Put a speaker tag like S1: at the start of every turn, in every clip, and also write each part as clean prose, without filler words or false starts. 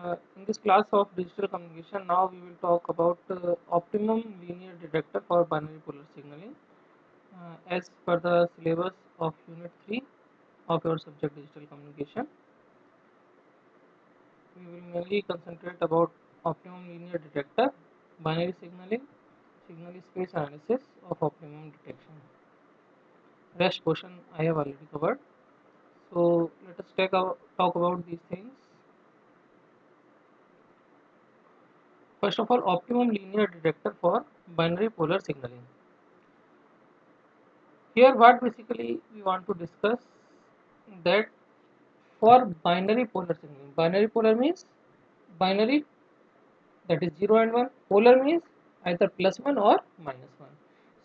S1: In this class of digital communication, now we will talk about optimum linear detector for binary polar signaling. As per the syllabus of Unit 3 of your subject digital communication, we will mainly concentrate about optimum linear detector, binary signaling, signal space analysis of optimum detection. Rest portion I have already covered. So let us talk about these things. First of all, optimum linear detector for binary polar signaling. Here, what basically we want to discuss that for binary polar signaling. Binary polar means binary, that is 0 and 1. Polar means either plus 1 or minus 1.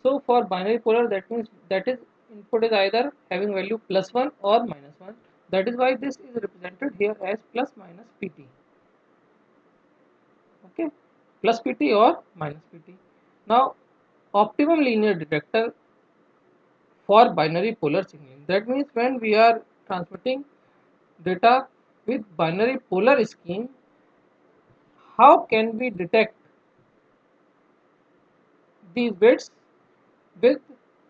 S1: So for binary polar, that means that is input is either having value plus 1 or minus 1. That is why this is represented here as plus minus pt. Okay, plus pt or minus pt. Now optimum linear detector for binary polar signaling, that means when we are transmitting data with binary polar scheme, how can we detect these bits with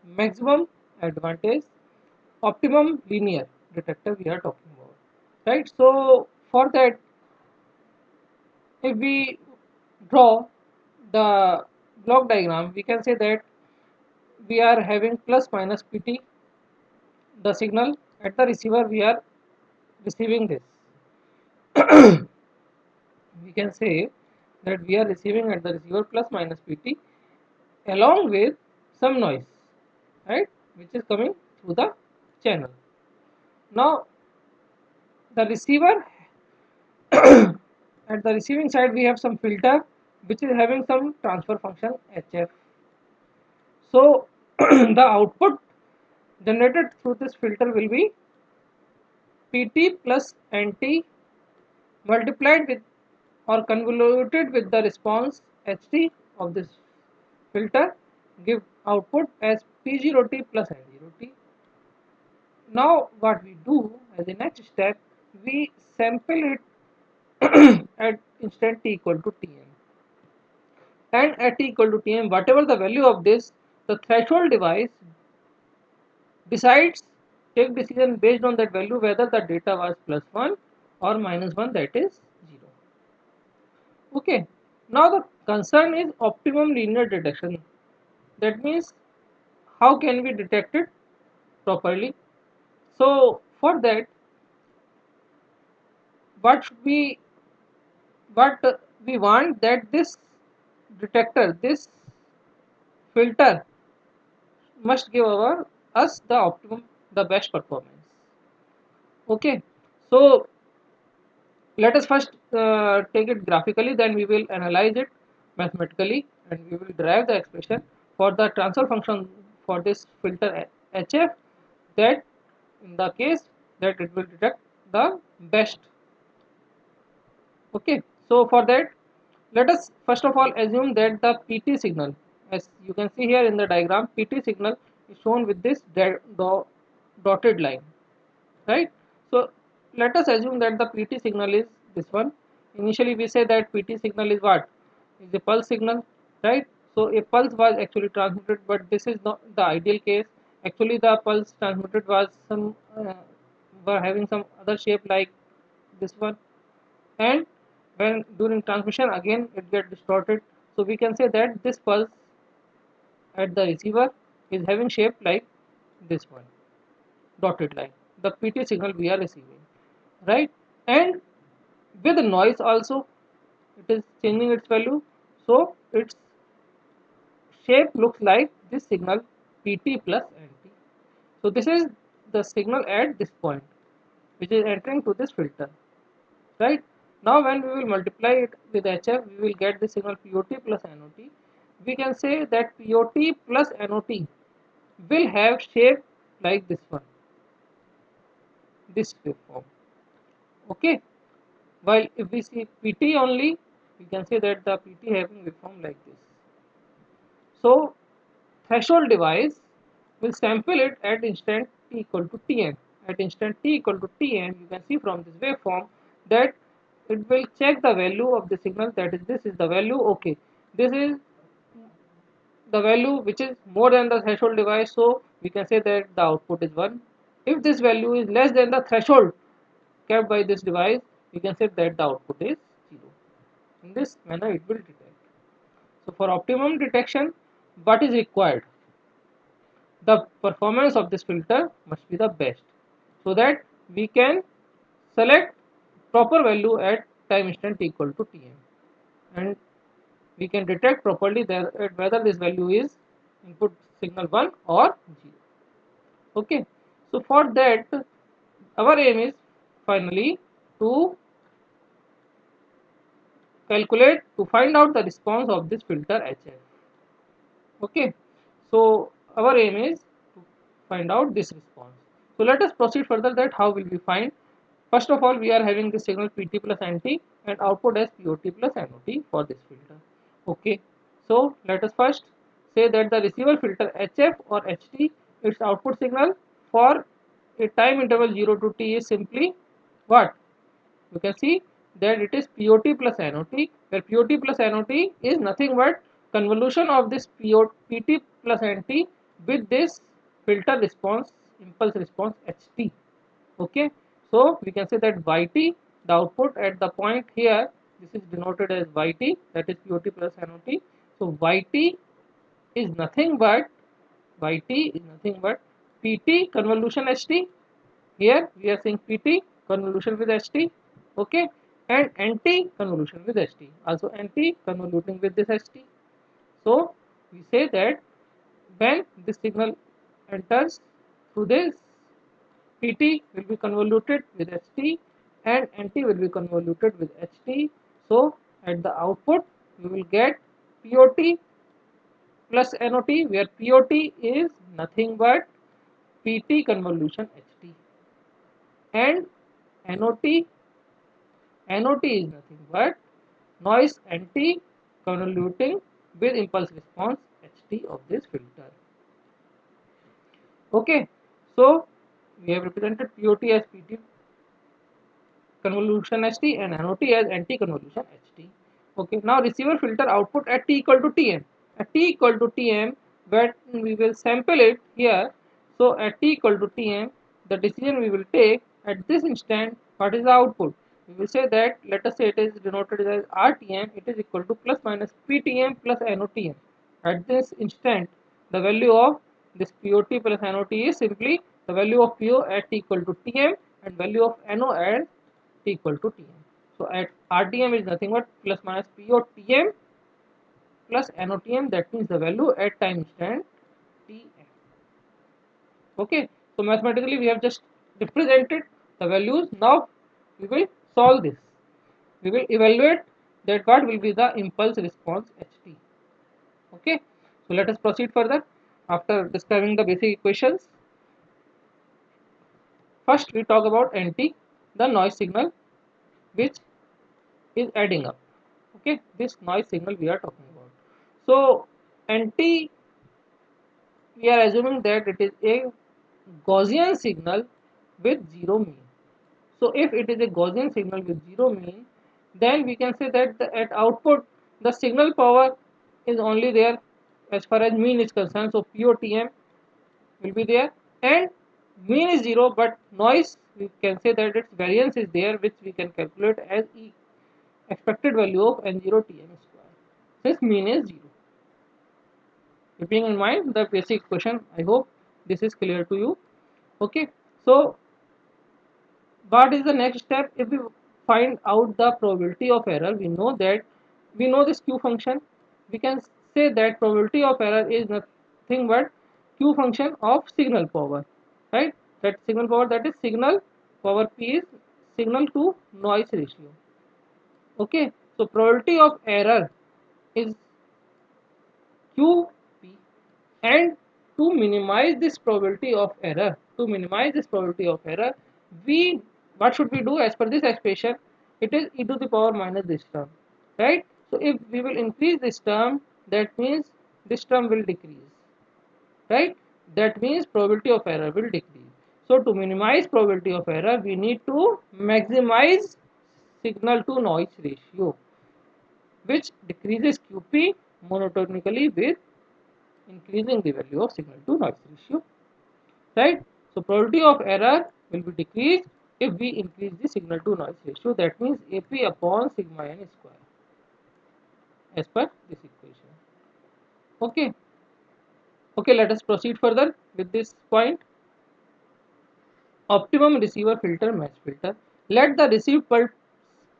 S1: maximum advantage? Optimum linear detector we are talking about, right? So for that, if we draw the block diagram, we can say that we are having plus minus pt, the signal at the receiver we are receiving this. We can say that we are receiving at the receiver plus minus pt along with some noise, right, which is coming through the channel. Now the receiver at the receiving side we have some filter which is having some transfer function hf. So the output generated through this filter will be pt plus nt multiplied with or convoluted with the response ht of this filter, give output as p0t plus n0t. Now what we do as a next step, we sample it at instant t equal to tm, and at t equal to tm whatever the value of this, the threshold device decides, take decision based on that value whether the data was plus 1 or minus 1, that is 0. Okay, now the concern is optimum linear detection. That means how can we detect it properly? So for that, what should we what we want that this detector, this filter must give us the optimum, the best performance. Okay, so let us first take it graphically, then we will analyze it mathematically, and we will derive the expression for the transfer function for this filter hf, that in the case that it will detect the best. Okay, so for that, let us first of all assume that the pt signal, as you can see here in the diagram, pt signal is shown with this dotted line, right? So let us assume that the pt signal is this one. Initially we say that pt signal is what, is a pulse signal, right? So a pulse was actually transmitted, but this is not the ideal case. Actually the pulse transmitted was some were having some other shape like this one, and when during transmission again it gets distorted. So we can say that this pulse at the receiver is having shape like this one, dotted line, the pt signal we are receiving, right? And with noise also it is changing its value, so its shape looks like this signal pt plus nt. So this is the signal at this point which is entering to this filter, right? Now when we will multiply it with hf, we will get the signal pot plus not. We can say that pot plus not will have shape like this one, this waveform. Okay, while if we see pt only, we can say that the pt having waveform like this. So threshold device will sample it at instant t equal to tn. At instant t equal to tn, you can see from this waveform that it will check the value of the signal, that is this is the value. Okay, this is the value which is more than the threshold device, so we can say that the output is 1. If this value is less than the threshold kept by this device, we can say that the output is 0. In this manner it will detect. So for optimum detection, what is required? The performance of this filter must be the best, so that we can select proper value at time instant equal to Tm, and we can detect properly that whether this value is input signal 1 or 0. Okay, so for that our aim is finally to calculate, to find out the response of this filter HF. Okay, so our aim is to find out this response. So let us proceed further, that how will we find. First of all, we are having the signal PT plus NT and output as POT plus NOT for this filter. Okay, so let us first say that the receiver filter HF or HT, its output signal for a time interval 0 to T is simply what? You can see that it is POT plus NOT, where POT plus NOT is nothing but convolution of this PT plus NT with this filter response, impulse response HT. Okay, so we can say that Yt, the output at the point here, this is denoted as Yt, that is POT plus NOT. So Yt is nothing but PT convolution HT. Here we are saying PT convolution with HT, okay, and NT convolution with HT, also NT convoluting with this HT. So we say that when this signal enters through this, PT will be convoluted with HT and NT will be convoluted with HT. So at the output we will get POT plus NOT, where POT is nothing but PT convolution HT, and NOT is nothing but noise NT convoluting with impulse response HT of this filter. Okay, so we have represented POT as PT convolution HT and NOT as NT convolution HT. Okay, now receiver filter output at T equal to Tm. At T equal to Tm, when we will sample it here, so at T equal to Tm, the decision we will take at this instant, what is the output? We will say that, let us say it is denoted as RTM, it is equal to plus minus PTM plus NOTM. At this instant, the value of this POT plus NOT is simply the value of PO at T equal to Tm and value of NO at T equal to Tm. So at RTM is nothing but plus minus POTM plus NOTM, that means the value at time instant Tm. Okay, so mathematically we have just represented the values. Now we will solve this. We will evaluate that what will be the impulse response HT. Okay, so let us proceed further after describing the basic equations. First we talk about NT, the noise signal which is adding up. Okay, this noise signal we are talking about. So NT, we are assuming that it is a Gaussian signal with zero mean. So if it is a Gaussian signal with zero mean, then we can say that at output the signal power is only there as far as mean is concerned. So POTM will be there, and mean is 0, but noise, we can say that its variance is there, which we can calculate as E, expected value of N0 Tm square, since mean is 0. Keeping in mind the basic equation, I hope this is clear to you. Okay, so what is the next step? If we find out the probability of error, we know that, we know this Q function, we can say that probability of error is nothing but Q function of signal power, right? That signal power, that is signal power P is signal to noise ratio. Okay, so probability of error is QP, and to minimize this probability of error, we, what should we do as per this expression? It is e to the power minus this term, right? So if we will increase this term, that means this term will decrease, right? That means probability of error will decrease. So to minimize probability of error, we need to maximize signal to noise ratio, which decreases QP monotonically with increasing the value of signal to noise ratio, right? So probability of error will be decreased if we increase the signal to noise ratio. That means AP upon sigma n square, as per this equation. Okay. Okay, let us proceed further with this point. Optimum receiver filter match filter. Let the received pulse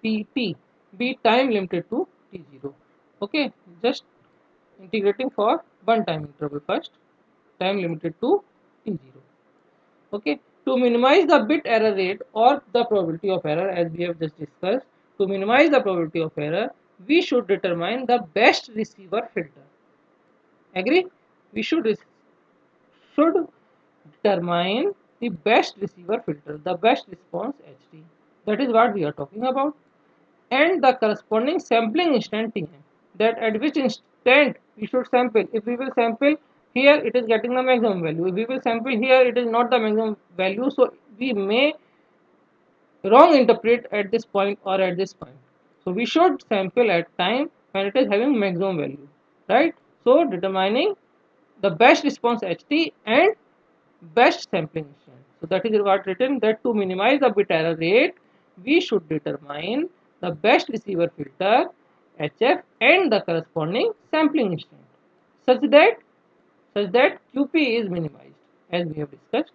S1: PT be time limited to T0. Okay, just integrating for one time interval first, time limited to T0. Okay, to minimize the bit error rate or the probability of error, as we have just discussed, to minimize the probability of error, we should determine the best receiver filter. Agree? We should determine the best receiver filter, the best response HT. That is what we are talking about. And the corresponding sampling instant Tm, that at which instant we should sample. If we will sample here, it is getting the maximum value. If we will sample here, it is not the maximum value. So we may wrong interpret at this point or at this point. So we should sample at time when it is having maximum value, right? So determining the best response HT and best sampling instant. So that is what written, that to minimize the bit error rate, we should determine the best receiver filter HF and the corresponding sampling instant, such that QP is minimized, as we have discussed,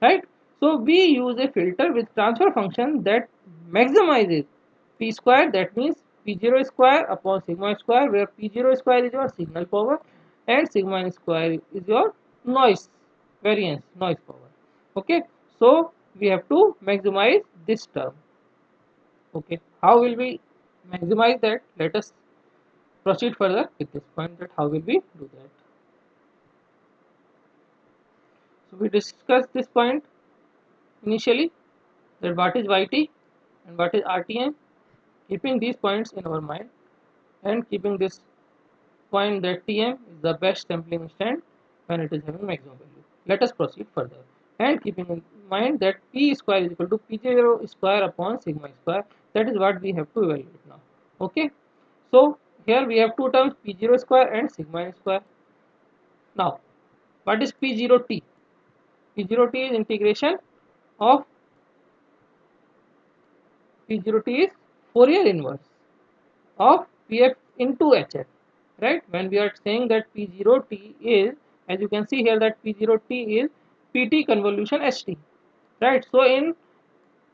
S1: right? So we use a filter with transfer function that maximizes p square, that means p0 square upon sigma square, where p0 square is your signal power and sigma square is your noise variance, noise power. Okay, so we have to maximize this term. Okay, how will we maximize that? Let us proceed further with this point, that how will we do that. So we discussed this point initially, that what is YT and what is RTM. Keeping these points in our mind and keeping this point that Tm is the best sampling instant when it is having maximum value. Let us proceed further, and keeping in mind that P square is equal to P0 square upon sigma square. That is what we have to evaluate now. Okay, so here we have two terms, P0 square and sigma square. Now what is P0T? P0T is integration of P0T is Fourier inverse of Pf into Hf, right? When we are saying that P0T is, as you can see here, that P0T is Pt convolution Ht, right? So in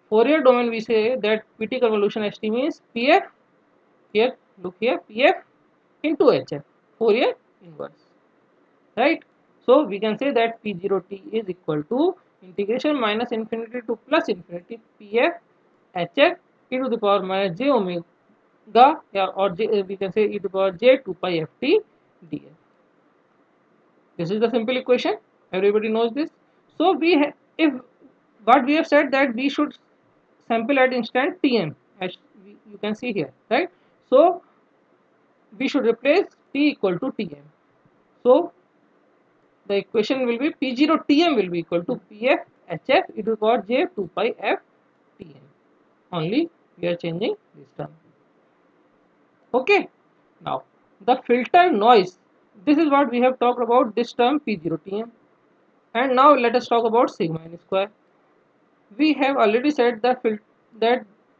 S1: Fourier domain we say that Pt convolution Ht means Pf, here look here, Pf into Hf, Fourier inverse, right? So we can say that P0T is equal to integration minus infinity to plus infinity Pf Hf e to the power minus j omega, yeah, or j, we can say e to the power j 2 pi ft df. This is the simple equation. Everybody knows this. So if what we have said, that we should sample at instant Tm, as you can see here, right? So we should replace T equal to Tm. So the equation will be P0 Tm will be equal to Pf Hf e to the power j 2 pi f Tm. Only we are changing this term. Okay, now the filter noise, this is what we have talked about, this term P0Tm. And now let us talk about sigma n square. We have already said that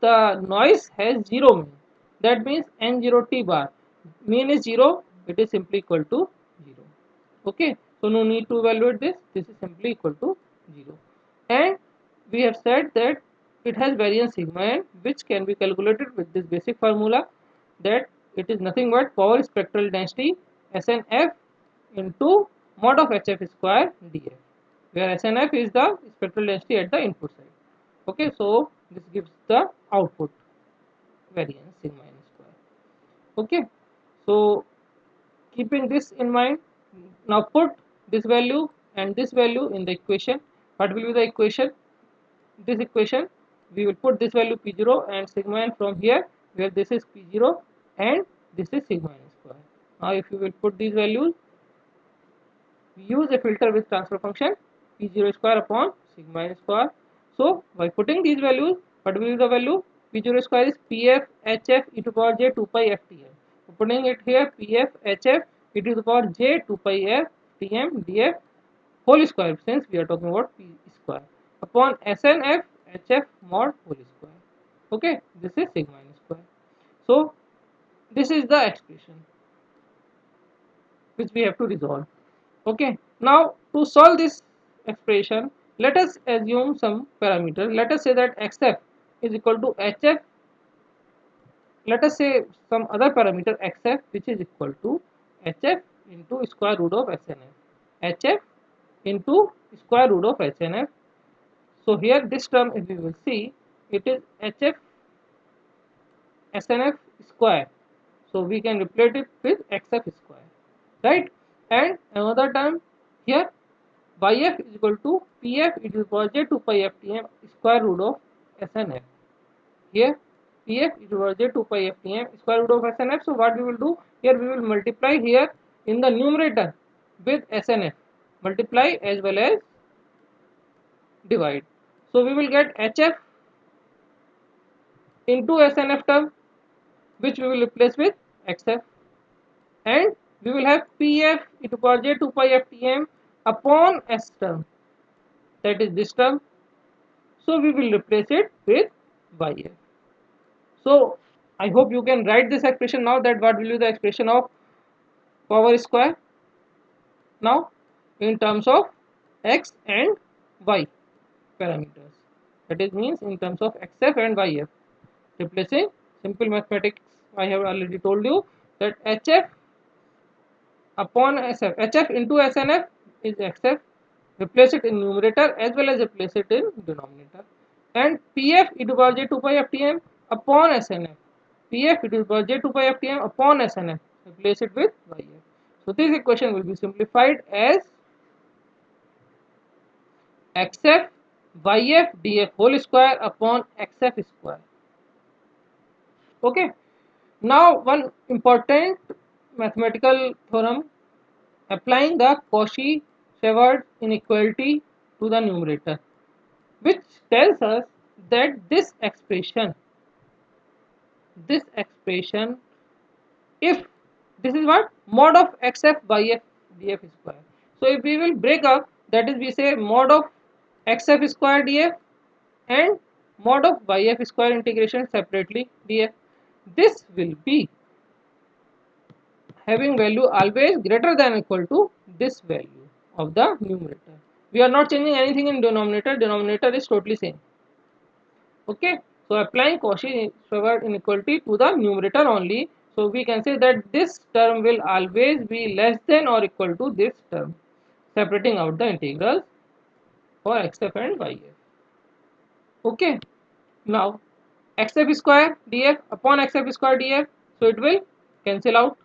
S1: the noise has zero mean. That means n0t bar. Mean is 0, it is simply equal to 0. Okay, so no need to evaluate this, this is simply equal to 0. And we have said that it has variance sigma n, which can be calculated with this basic formula, that it is nothing but power spectral density SNF into mod of HF square df, where SNF is the spectral density at the input side. Okay, so this gives the output variance sigma n square. Okay, so keeping this in mind, now put this value and this value in the equation. What will be the equation? This equation, we will put this value P0 and sigma n from here, where this is P0 and this is sigma n square. Now if you will put these values, we use a filter with transfer function P0 square upon sigma n square. So by putting these values, what will be the value? P0 square is Pf Hf e to the power j 2 pi f Tm. So putting it here, Pf Hf e to the power j 2 pi f Tm df whole square, since we are talking about P square, upon Snf Hf mod whole square. Okay, this is sigma n square. So this is the expression which we have to resolve. Okay, now to solve this expression, let us assume some parameter. Let us say that xf is equal to hf. Let us say some other parameter xf, which is equal to hf into square root of snf. Hf into square root of snf. So here this term, if we will see, it is hf snf square. So we can replace it with xf square, right? And another term here, yf is equal to pf e to the power j 2 pi f Tm square root of snf. Here pf e to the power j 2 pi f Tm square root of snf. So what we will do here, we will multiply here in the numerator with snf, multiply as well as divide. So we will get hf into snf term, which we will replace with xf, and we will have pf e to the power j 2 pi f Tm upon s term, that is this term. So we will replace it with yf. So I hope you can write this expression now, that what will be the expression of power square now in terms of x and y parameters. That is means in terms of xf and yf. Replacing simple mathematics, I have already told you that hf upon sf, hf into snf is xf. Replace it in numerator as well as replace it in denominator. And pf e to the power j 2 pi f Tm upon snf, pf e to the power j 2 pi f Tm upon snf, replace it with yf. So this equation will be simplified as xf yf df whole square upon xf square. Okay, now one important mathematical theorem, applying the Cauchy-Sheward inequality to the numerator, which tells us that this expression, if this is what mod of xf yf df square. So if we will break up, that is we say mod of xf square df and mod of yf square integration separately df, this will be having value always greater than or equal to this value of the numerator. We are not changing anything in denominator, denominator is totally same. Okay, so applying Cauchy-Sheward inequality to the numerator only, so we can say that this term will always be less than or equal to this term, separating out the integrals for xf and yf. Okay, now xf square df upon xf square df, so it will cancel out.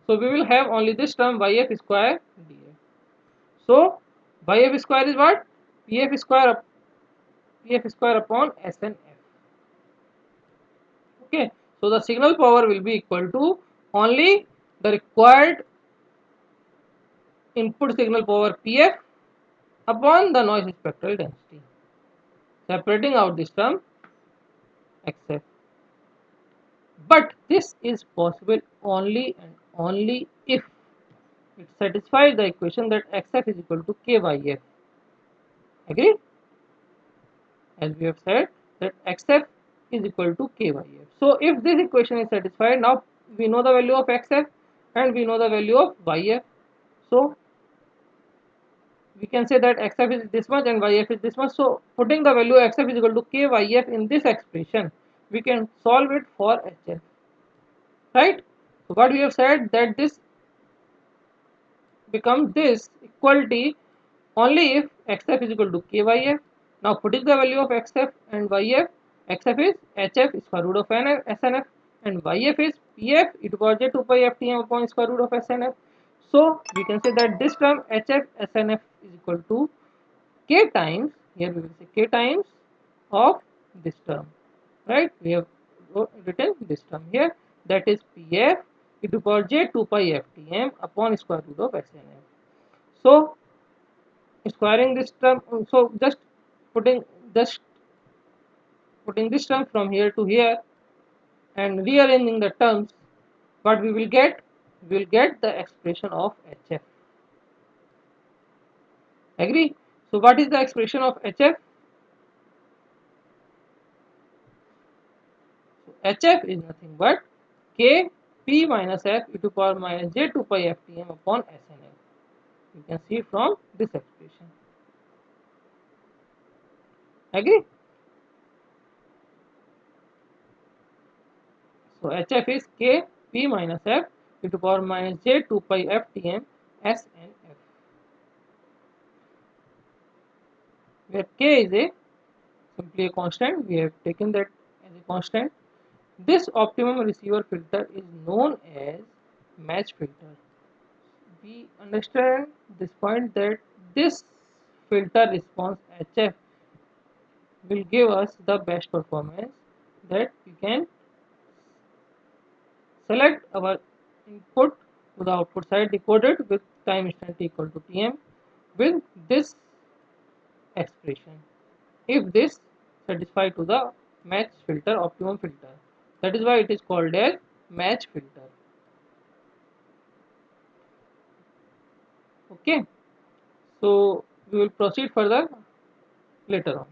S1: So we will have only this term yf square df. So yf square is what? pf square upon snf. Okay, so the signal power will be equal to only the required input signal power pf upon the noise spectral density, separating out this term xf. But this is possible only and only if it satisfies the equation that xf is equal to kyf. Agree? As we have said that xf is equal to kyf. So if this equation is satisfied, now we know the value of xf and we know the value of yf. So we can say that xf is this much and yf is this much. So putting the value xf is equal to kyf in this expression, we can solve it for hf, right? So what we have said, that this becomes this equality only if xf is equal to kyf. Now putting the value of xf and yf, xf is hf square root of snf and yf is pf e to the power j 2 pi f Tm upon square root of snf. So we can say that this term hf snf is equal to k times, here we will say k times of this term, right? We have written this term here, that is pf e to the power j 2 pi f Tm upon square root of snf. So squaring this term, so just putting, just putting this term from here to here and rearranging the terms, what we will get? We will get the expression of HF. Agree? So what is the expression of HF? So HF is nothing but K P minus F e to power minus j 2 pi ftm upon SNF. You can see from this expression. Agree? So HF is K P minus F e to power minus j 2 pi ftm SNF, where K is a simply a constant. We have taken that as a constant. This optimum receiver filter is known as match filter. We understand this point that this filter response HF will give us the best performance, that we can select our input to the output side decoded with time instant equal to Tm with this expression, if this satisfy to the match filter optimum filter. That is why it is called as match filter. Okay, so we will proceed further later on.